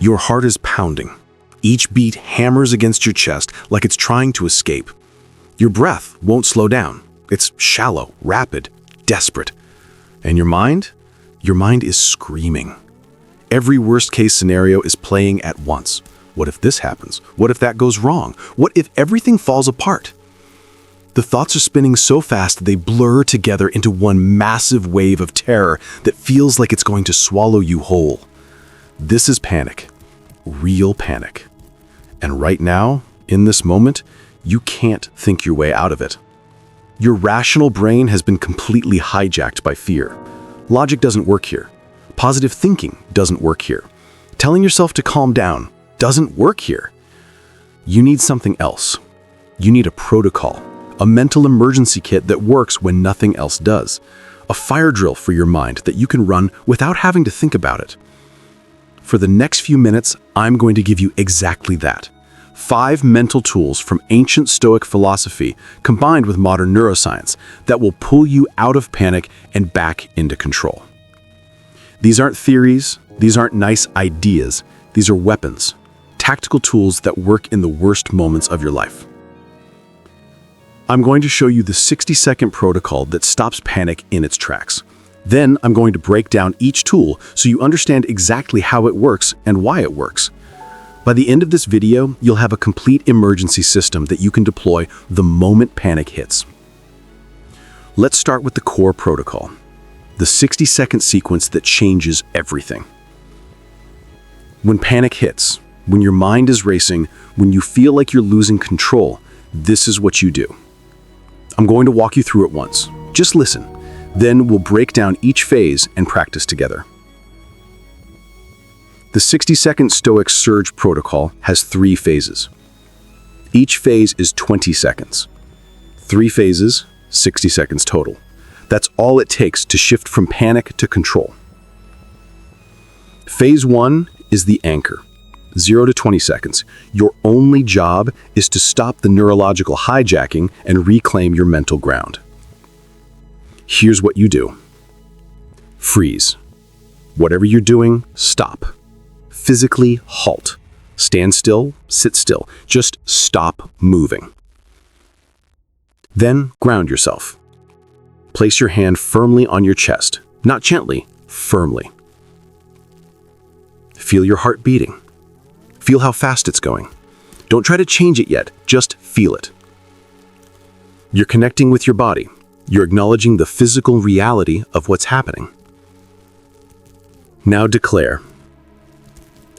Your heart is pounding. Each beat hammers against your chest like it's trying to escape. Your breath won't slow down. It's shallow, rapid, desperate. And your mind? Your mind is screaming. Every worst-case scenario is playing at once. What if this happens? What if that goes wrong? What if everything falls apart? The thoughts are spinning so fast they blur together into one massive wave of terror that feels like it's going to swallow you whole. This is panic. Real panic. And right now, in this moment, you can't think your way out of it. Your rational brain has been completely hijacked by fear. Logic doesn't work here. Positive thinking doesn't work here. Telling yourself to calm down doesn't work here. You need something else. You need a protocol, a mental emergency kit that works when nothing else does, a fire drill for your mind that you can run without having to think about it. For the next few minutes, I'm going to give you exactly that. 5 mental tools from ancient Stoic philosophy combined with modern neuroscience that will pull you out of panic and back into control. These aren't theories, these aren't nice ideas, these are weapons, tactical tools that work in the worst moments of your life. I'm going to show you the 60-second protocol that stops panic in its tracks. Then I'm going to break down each tool so you understand exactly how it works and why it works. By the end of this video, you'll have a complete emergency system that you can deploy the moment panic hits. Let's start with the core protocol, the 60-second sequence that changes everything. When panic hits, when your mind is racing, when you feel like you're losing control, this is what you do. I'm going to walk you through it once. Just listen. Then we'll break down each phase and practice together. The 60-second Stoic Surge Protocol has 3 phases. Each phase is 20 seconds. 3 phases, 60 seconds total. That's all it takes to shift from panic to control. Phase 1 is the anchor, 0 to 20 seconds. Your only job is to stop the neurological hijacking and reclaim your mental ground. Here's what you do. Freeze. Whatever you're doing, stop. Physically halt. Stand still, sit still. Just stop moving. Then ground yourself. Place your hand firmly on your chest. Not gently, firmly. Feel your heart beating. Feel how fast it's going. Don't try to change it yet, just feel it. You're connecting with your body. You're acknowledging the physical reality of what's happening. Now declare.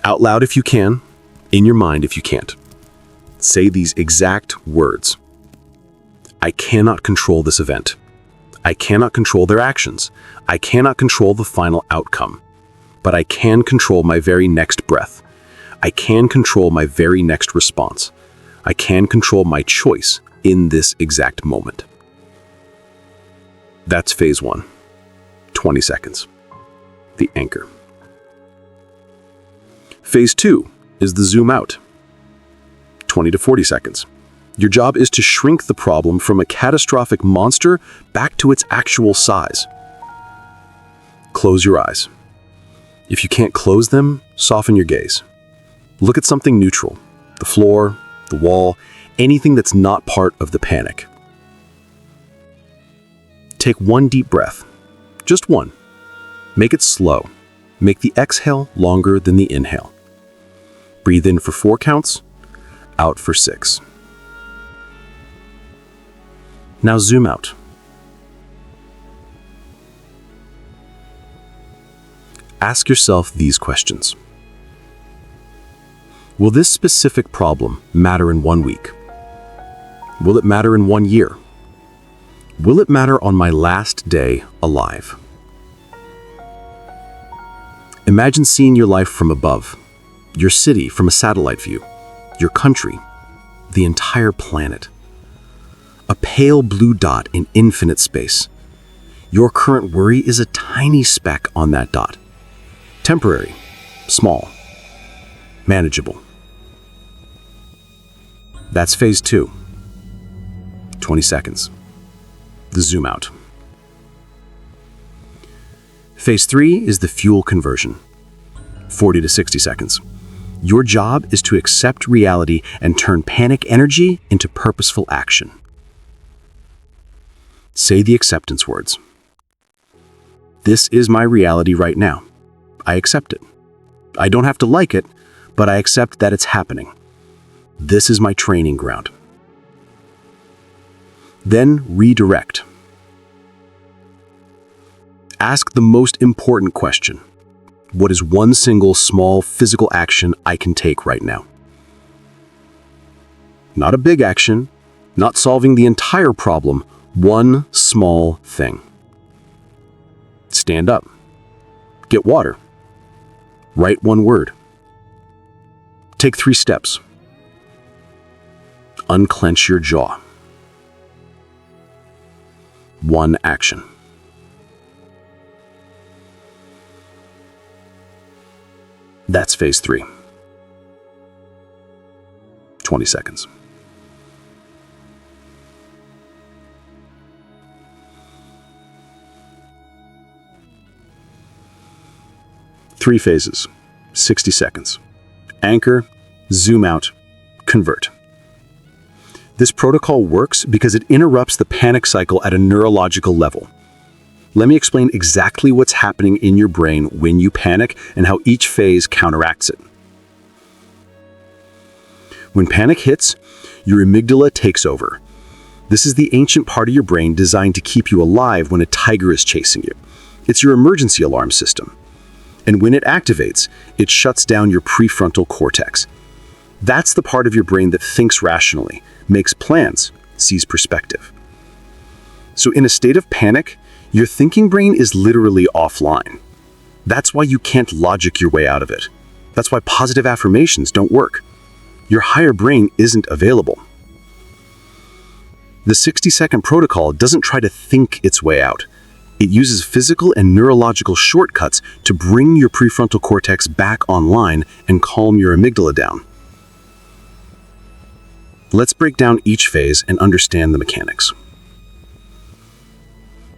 Out loud if you can, in your mind if you can't. Say these exact words. I cannot control this event. I cannot control their actions. I cannot control the final outcome. But I can control my very next breath. I can control my very next response. I can control my choice in this exact moment. That's phase 1. 20 seconds. The anchor. Phase 2 is the zoom out. 20 to 40 seconds. Your job is to shrink the problem from a catastrophic monster back to its actual size. Close your eyes. If you can't close them, soften your gaze. Look at something neutral, the floor, the wall, anything that's not part of the panic. Take 1 deep breath, just 1. Make it slow. Make the exhale longer than the inhale. Breathe in for 4 counts, out for 6. Now zoom out. Ask yourself these questions. Will this specific problem matter in 1 week? Will it matter in 1 year? Will it matter on my last day alive? Imagine seeing your life from above, your city from a satellite view, your country, the entire planet. A pale blue dot in infinite space. Your current worry is a tiny speck on that dot. Temporary, small, manageable. That's phase 2. 20 seconds. The zoom out. Phase 3 is the fuel conversion. 40 to 60 seconds. Your job is to accept reality and turn panic energy into purposeful action. Say the acceptance words. This is my reality right now. I accept it. I don't have to like it, but I accept that it's happening. This is my training ground. Then redirect. Ask the most important question. What is one single small physical action I can take right now? Not a big action, not solving the entire problem, one small thing. Stand up. Get water. Write one word. Take 3 steps. Unclench your jaw. One action. That's phase 3. 20 seconds. Three phases, 60 seconds. Anchor, zoom out, convert. This protocol works because it interrupts the panic cycle at a neurological level. Let me explain exactly what's happening in your brain when you panic and how each phase counteracts it. When panic hits, your amygdala takes over. This is the ancient part of your brain designed to keep you alive when a tiger is chasing you. It's your emergency alarm system. And when it activates, it shuts down your prefrontal cortex. That's the part of your brain that thinks rationally, makes plans, sees perspective. So in a state of panic, your thinking brain is literally offline. That's why you can't logic your way out of it. That's why positive affirmations don't work. Your higher brain isn't available. The 60-second protocol doesn't try to think its way out. It uses physical and neurological shortcuts to bring your prefrontal cortex back online and calm your amygdala down. Let's break down each phase and understand the mechanics.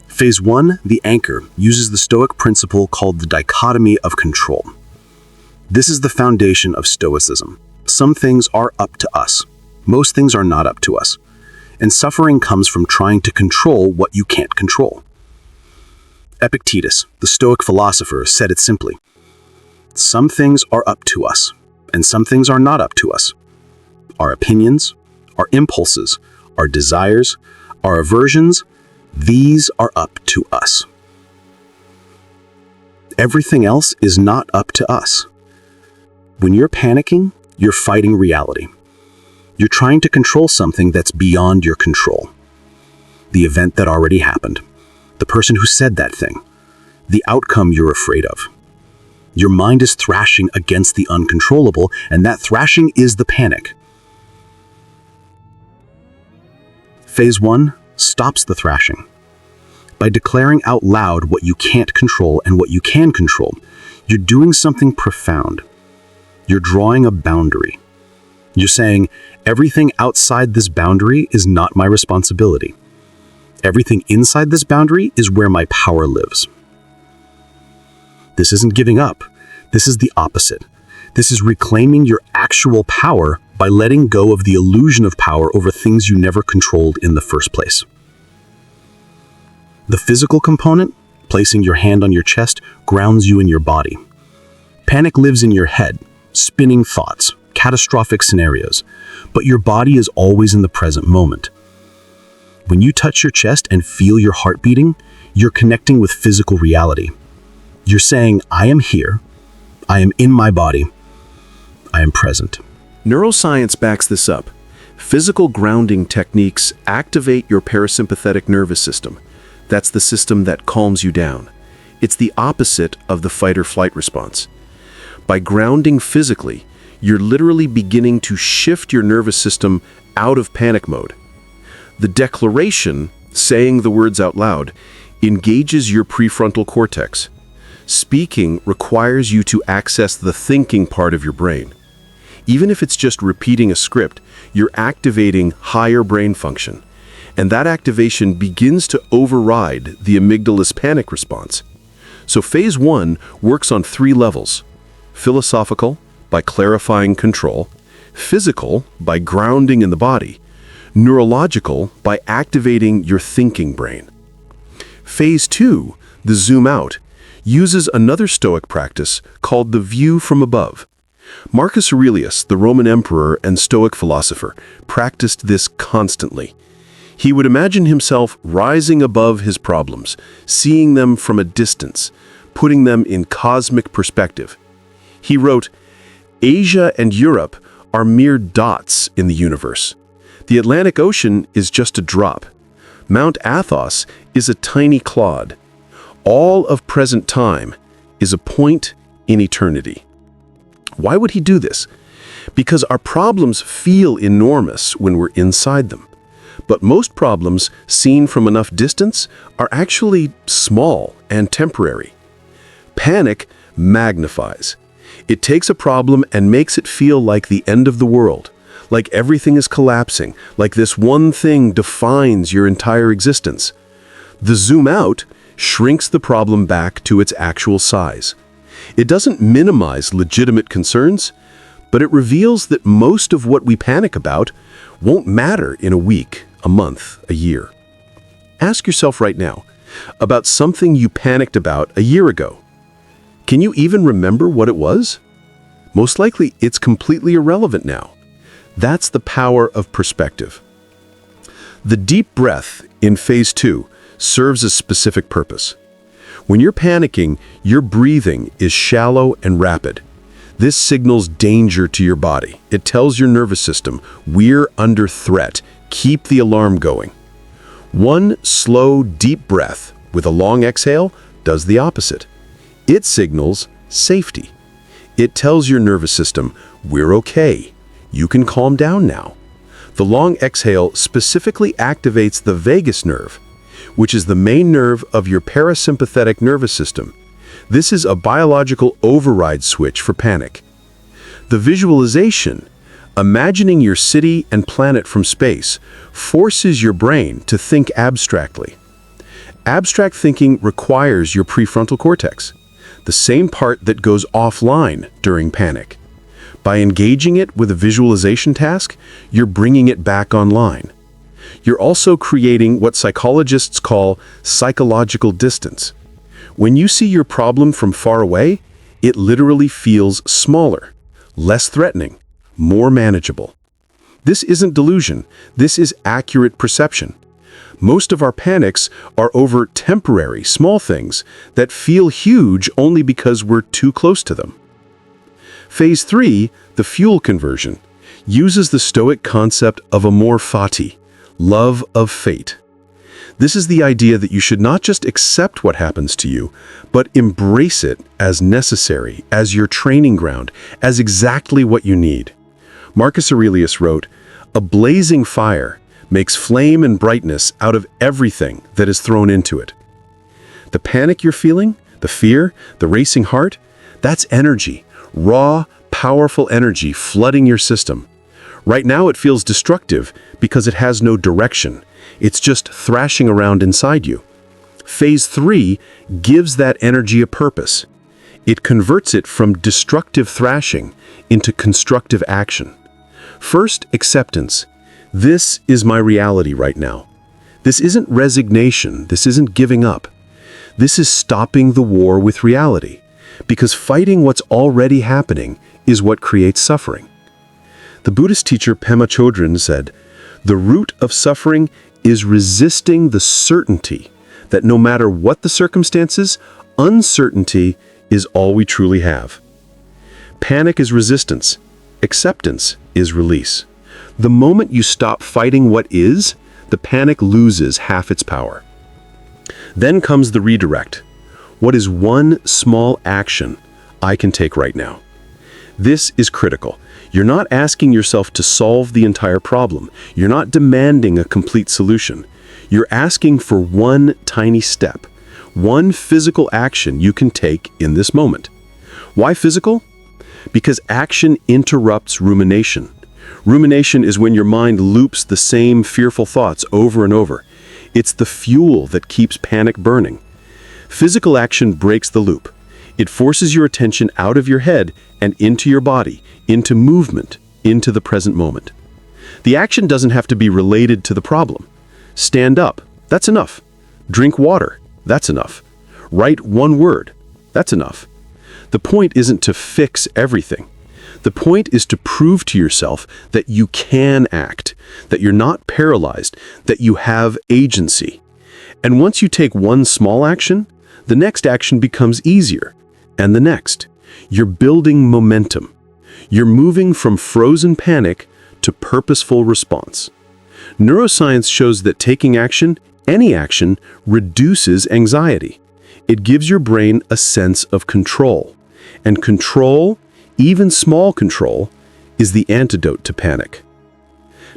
Phase 1, the anchor, uses the Stoic principle called the Dichotomy of control. This is the foundation of Stoicism. Some things are up to us. Most things are not up to us. And suffering comes from trying to control what you can't control. Epictetus, the Stoic philosopher, said it simply. Some things are up to us, and some things are not up to us. Our opinions, our impulses, our desires, our aversions, these are up to us. Everything else is not up to us. When you're panicking, you're fighting reality. You're trying to control something that's beyond your control. The event that already happened. The person who said that thing. The outcome you're afraid of. Your mind is thrashing against the uncontrollable, and that thrashing is the panic. Phase 1 stops the thrashing. By declaring out loud what you can't control and what you can control, you're doing something profound. You're drawing a boundary. You're saying, everything outside this boundary is not my responsibility. Everything inside this boundary is where my power lives. This isn't giving up. This is the opposite. This is reclaiming your actual power by letting go of the illusion of power over things you never controlled in the first place. The physical component, placing your hand on your chest, grounds you in your body. Panic lives in your head, spinning thoughts, catastrophic scenarios, but your body is always in the present moment. When you touch your chest and feel your heart beating, you're connecting with physical reality. You're saying, I am here, I am in my body, I am present. Neuroscience backs this up. Physical grounding techniques activate your parasympathetic nervous system. That's the system that calms you down. It's the opposite of the fight-or-flight response. By grounding physically, you're literally beginning to shift your nervous system out of panic mode. The declaration, saying the words out loud, engages your prefrontal cortex. Speaking requires you to access the thinking part of your brain. Even if it's just repeating a script, you're activating higher brain function. And that activation begins to override the amygdala's panic response. So phase 1 works on 3 levels: philosophical, by clarifying control, physical by grounding in the body, neurological by activating your thinking brain. Phase 2, the zoom out, uses another Stoic practice called the view from above. Marcus Aurelius, the Roman emperor and Stoic philosopher, practiced this constantly. He would imagine himself rising above his problems, seeing them from a distance, putting them in cosmic perspective. He wrote, "Asia and Europe are mere dots in the universe. The Atlantic Ocean is just a drop. Mount Athos is a tiny clod. All of present time is a point in eternity." Why would he do this? Because our problems feel enormous when we're inside them. But most problems, seen from enough distance, are actually small and temporary. Panic magnifies. It takes a problem and makes it feel like the end of the world, like everything is collapsing, like this one thing defines your entire existence. The zoom out shrinks the problem back to its actual size. It doesn't minimize legitimate concerns, but it reveals that most of what we panic about won't matter in a week, a month, a year. Ask yourself right now about something you panicked about a year ago. Can you even remember what it was? Most likely, it's completely irrelevant now. That's the power of perspective. The deep breath in phase 2 serves a specific purpose. When you're panicking, your breathing is shallow and rapid. This signals danger to your body. It tells your nervous system, we're under threat. Keep the alarm going. One slow, deep breath with a long exhale does the opposite. It signals safety. It tells your nervous system, we're okay. You can calm down now. The long exhale specifically activates the vagus nerve, which is the main nerve of your parasympathetic nervous system. This is a biological override switch for panic. The visualization, imagining your city and planet from space, forces your brain to think abstractly. Abstract thinking requires your prefrontal cortex, the same part that goes offline during panic. By engaging it with a visualization task, you're bringing it back online. You're also creating what psychologists call psychological distance. When you see your problem from far away, it literally feels smaller, less threatening, more manageable. This isn't delusion, this is accurate perception. Most of our panics are over temporary, small things that feel huge only because we're too close to them. Phase 3, the fuel conversion, uses the Stoic concept of Amor Fati, love of fate. This is the idea that you should not just accept what happens to you, but embrace it as necessary, as your training ground, as exactly what you need. Marcus Aurelius wrote, "A blazing fire makes flame and brightness out of everything that is thrown into it." The panic you're feeling, the fear, the racing heart, that's energy, raw, powerful energy flooding your system. Right now it feels destructive because it has no direction. It's just thrashing around inside you. Phase 3 gives that energy a purpose. It converts it from destructive thrashing into constructive action. First, acceptance. This is my reality right now. This isn't resignation. This isn't giving up. This is stopping the war with reality, because fighting what's already happening is what creates suffering. The Buddhist teacher Pema Chodron said, "The root of suffering is resisting the certainty that no matter what the circumstances, uncertainty is all we truly have." Panic is resistance. Acceptance is release. The moment you stop fighting what is, the panic loses half its power. Then comes the redirect. What is one small action I can take right now? This is critical. You're not asking yourself to solve the entire problem. You're not demanding a complete solution. You're asking for one tiny step, one physical action you can take in this moment. Why physical? Because action interrupts rumination. Rumination is when your mind loops the same fearful thoughts over and over. It's the fuel that keeps panic burning. Physical action breaks the loop. It forces your attention out of your head and into your body, into movement, into the present moment. The action doesn't have to be related to the problem. Stand up, that's enough. Drink water, that's enough. Write one word, that's enough. The point isn't to fix everything. The point is to prove to yourself that you can act, that you're not paralyzed, that you have agency. And once you take one small action, the next action becomes easier, and the next. You're building momentum. You're moving from frozen panic to purposeful response. Neuroscience shows that taking action, any action, reduces anxiety. It gives your brain a sense of control. And control, even small control, is the antidote to panic.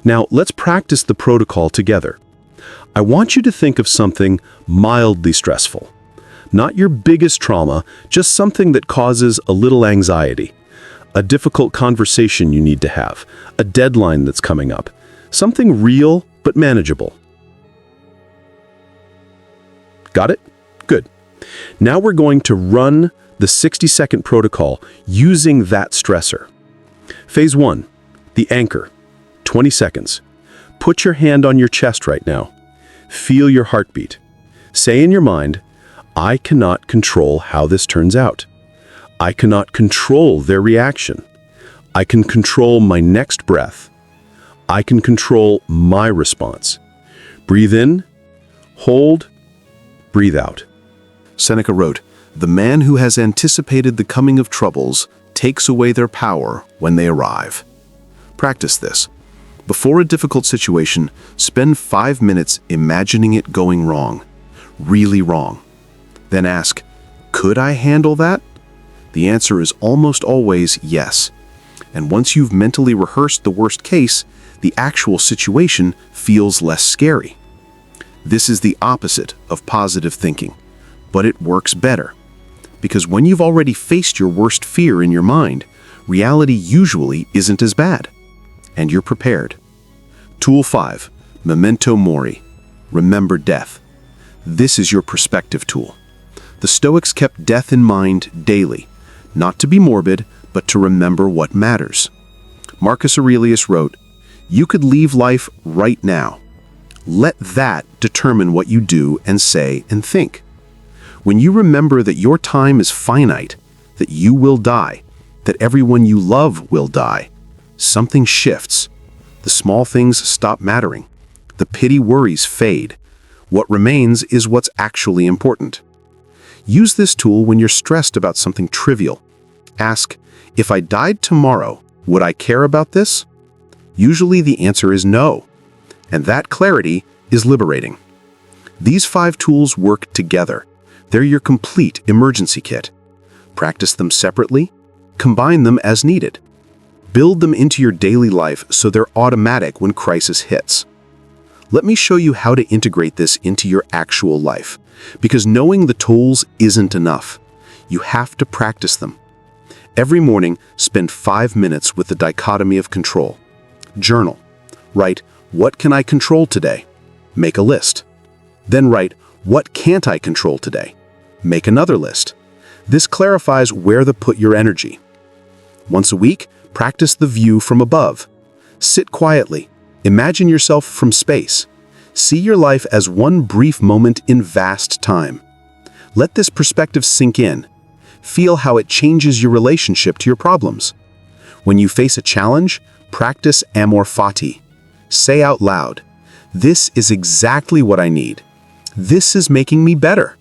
Now, let's practice the protocol together. I want you to think of something mildly stressful. Not your biggest trauma, just something that causes a little anxiety. A difficult conversation you need to have, a deadline that's coming up, something real but manageable. Got it? Good. Now we're going to run the 60-second protocol using that stressor. Phase 1, the anchor, 20 seconds. Put your hand on your chest right now. Feel your heartbeat. Say in your mind, I cannot control how this turns out. I cannot control their reaction. I can control my next breath. I can control my response. Breathe in, hold, breathe out. Seneca wrote, "The man who has anticipated the coming of troubles takes away their power when they arrive." Practice this. Before a difficult situation, spend 5 minutes imagining it going wrong, really wrong. Then ask, could I handle that? The answer is almost always yes. And once you've mentally rehearsed the worst case, the actual situation feels less scary. This is the opposite of positive thinking, but it works better. Because when you've already faced your worst fear in your mind, reality usually isn't as bad. And you're prepared. Tool 5, Memento Mori, remember death. This is your perspective tool. The Stoics kept death in mind daily, not to be morbid, but to remember what matters. Marcus Aurelius wrote, "You could leave life right now. Let that determine what you do and say and think." When you remember that your time is finite, that you will die, that everyone you love will die, something shifts. The small things stop mattering. The petty worries fade. What remains is what's actually important. Use this tool when you're stressed about something trivial. Ask, if I died tomorrow, would I care about this? Usually the answer is no. And that clarity is liberating. These 5 tools work together. They're your complete emergency kit. Practice them separately, combine them as needed. Build them into your daily life so they're automatic when crisis hits. Let me show you how to integrate this into your actual life, because knowing the tools isn't enough. You have to practice them. Every morning, spend 5 minutes with the dichotomy of control. Journal. Write, what can I control today? Make a list. Then write, what can't I control today? Make another list. This clarifies where to put your energy. Once a week, practice the view from above. Sit quietly. Imagine yourself from space. See your life as one brief moment in vast time. Let this perspective sink in. Feel how it changes your relationship to your problems. When you face a challenge, practice Amor Fati. Say out loud, this is exactly what I need. This is making me better.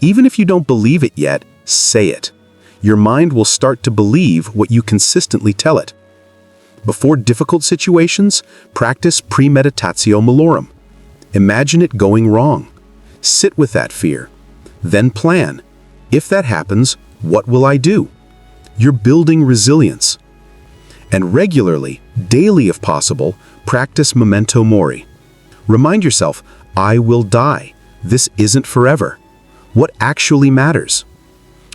Even if you don't believe it yet, say it. Your mind will start to believe what you consistently tell it. Before difficult situations, practice Premeditatio Malorum. Imagine it going wrong. Sit with that fear. Then plan. If that happens, what will I do? You're building resilience. And regularly, daily if possible, practice Memento Mori. Remind yourself, I will die. This isn't forever. What actually matters?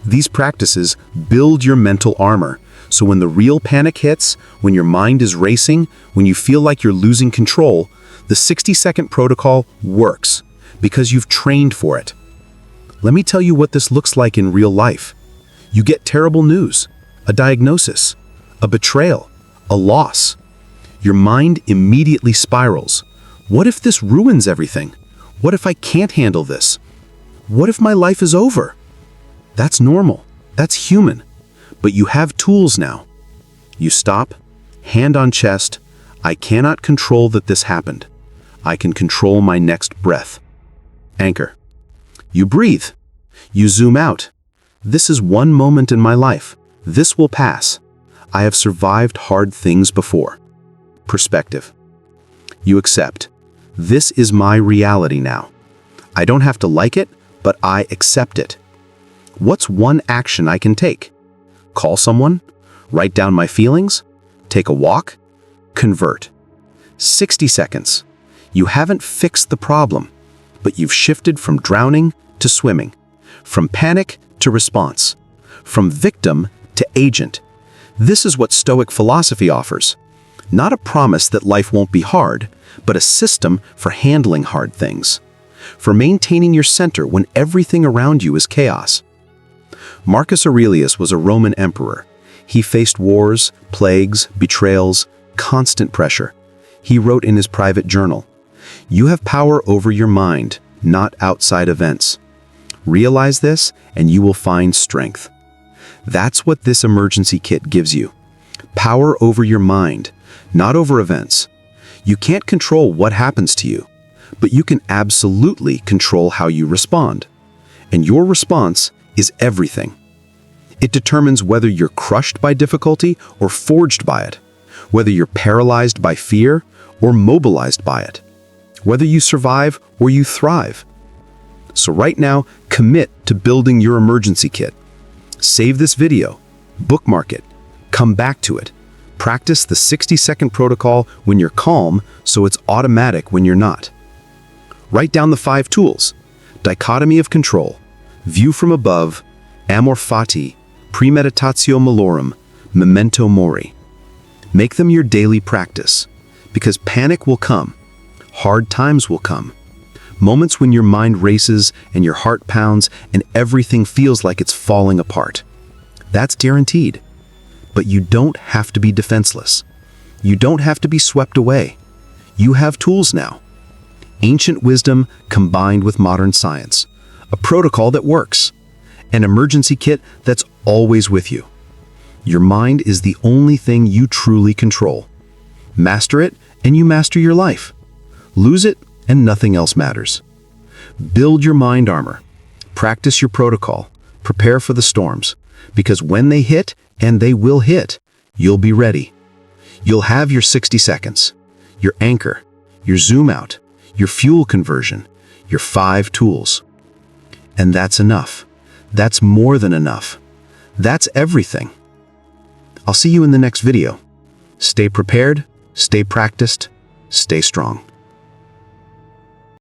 These practices build your mental armor, so when the real panic hits, when your mind is racing, when you feel like you're losing control, the 60-second protocol works because you've trained for it. Let me tell you what this looks like in real life. You get terrible news, a diagnosis, a betrayal, a loss. Your mind immediately spirals. What if this ruins everything? What if I can't handle this? What if my life is over? That's normal. That's human. But you have tools now. You stop, hand on chest. I cannot control that this happened. I can control my next breath. Anchor. You breathe. You zoom out. This is one moment in my life. This will pass. I have survived hard things before. Perspective. You accept. This is my reality now. I don't have to like it, but I accept it. What's one action I can take? Call someone? Write down my feelings? Take a walk? Convert. 60 seconds. You haven't fixed the problem, but you've shifted from drowning to swimming, from panic to response, from victim to agent. This is what Stoic philosophy offers. Not a promise that life won't be hard, but a system for handling hard things, for maintaining your center when everything around you is chaos. Marcus Aurelius was a Roman emperor. He faced wars, plagues, betrayals, constant pressure. He wrote in his private journal, "You have power over your mind, not outside events. Realize this, and you will find strength." That's what this emergency kit gives you. Power over your mind, not over events. You can't control what happens to you, but you can absolutely control how you respond. And your response is everything. It determines whether you're crushed by difficulty or forged by it, whether you're paralyzed by fear or mobilized by it, whether you survive or you thrive. So right now, commit to building your emergency kit. Save this video, bookmark it, come back to it. Practice the 60-second protocol when you're calm so it's automatic when you're not. Write down the 5 tools: Dichotomy of control, View from above, Amor Fati, Premeditatio Malorum, Memento Mori. Make them your daily practice, because panic will come, hard times will come, moments when your mind races and your heart pounds and everything feels like it's falling apart. That's guaranteed. But you don't have to be defenseless. You don't have to be swept away. You have tools now. Ancient wisdom combined with modern science. A protocol that works. An emergency kit that's always with you. Your mind is the only thing you truly control. Master it, and you master your life. Lose it, and nothing else matters. Build your mind armor. Practice your protocol. Prepare for the storms. Because when they hit, and they will hit, you'll be ready. You'll have your 60 seconds, your anchor, your zoom out, your fuel conversion, your 5 tools. And that's enough. That's more than enough. That's everything. I'll see you in the next video. Stay prepared, stay practiced, stay strong.